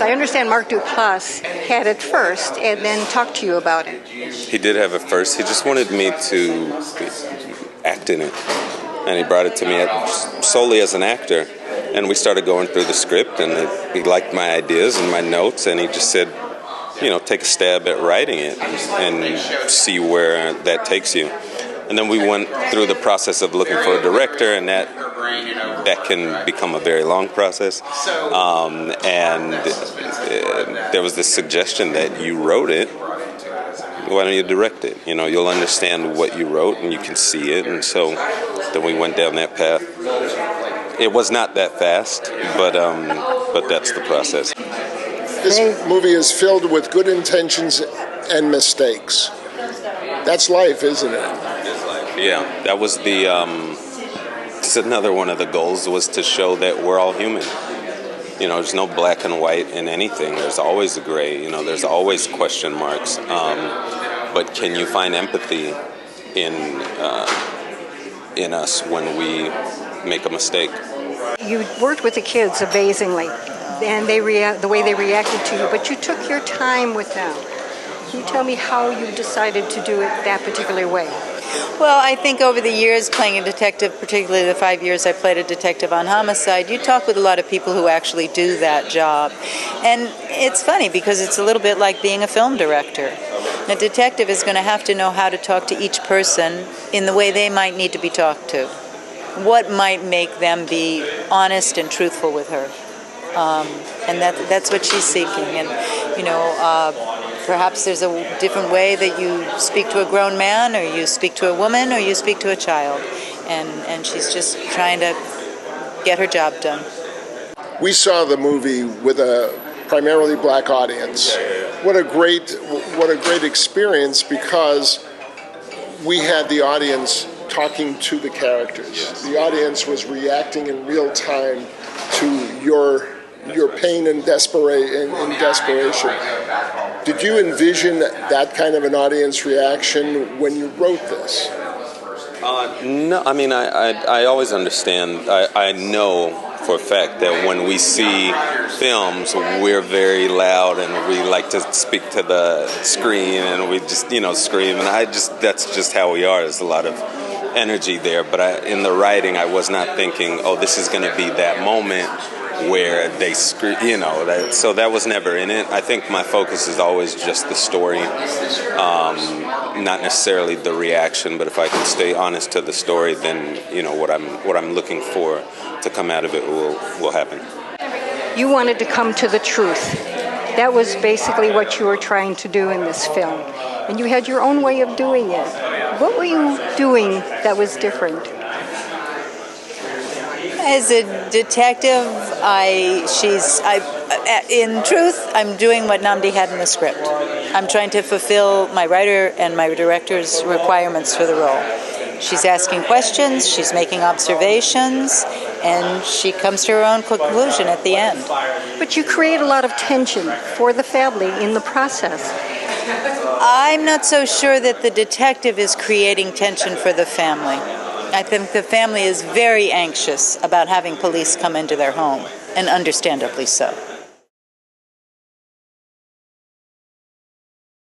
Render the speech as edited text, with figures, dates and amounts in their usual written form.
I understand Mark Duplass had it first and then talked to you about it. He did have it first. He just wanted me to act in it. And he brought it to me solely as an actor. And we started going through the script, and he liked my ideas and my notes, and he just said, take a stab at writing it and see where that takes you. And then we went through the process of looking for a director, and that can become a very long process. And there was this suggestion that you wrote it. Why don't you direct it? You'll understand what you wrote, and you can see it. And so then we went down that path. It was not that fast, but that's the process. This movie is filled with good intentions and mistakes. That's life, isn't it? Yeah, that was it's another one of the goals, was to show that we're all human. There's no black and white in anything. There's always a gray. There's always question marks. But can you find empathy in us when we make a mistake? You worked with the kids amazingly, and the way they reacted to you, but you took your time with them. Can you tell me how you decided to do it that particular way? Well, I think over the years playing a detective, particularly the 5 years I played a detective on homicide, you talk with a lot of people who actually do that job. And it's funny because it's a little bit like being a film director. A detective is going to have to know how to talk to each person in the way they might need to be talked to. What might make them be honest and truthful with her. And that's what she's seeking. And, perhaps there's a different way that you speak to a grown man, or you speak to a woman, or you speak to a child. And she's just trying to get her job done. We saw the movie with a primarily black audience. What a great experience, because we had the audience talking to the characters. The audience was reacting in real time to your pain and desperation. Did you envision that kind of an audience reaction when you wrote this? No, I mean, I always understand. I know for a fact that when we see films, we're very loud and we like to speak to the screen, and we just, scream. And that's just how we are. There's a lot of energy there. But in the writing, I was not thinking, this is going to be that moment where they scream, so that was never in it. I think my focus is always just the story, not necessarily the reaction, but if I can stay honest to the story, then, what I'm looking for to come out of it will happen. You wanted to come to the truth. That was basically what you were trying to do in this film. And you had your own way of doing it. What were you doing that was different? As a detective, in truth, I'm doing what Nnamdi had in the script. I'm trying to fulfill my writer and my director's requirements for the role. She's asking questions, she's making observations, and she comes to her own conclusion at the end. But you create a lot of tension for the family in the process. I'm not so sure that the detective is creating tension for the family. I think the family is very anxious about having police come into their home, and understandably so.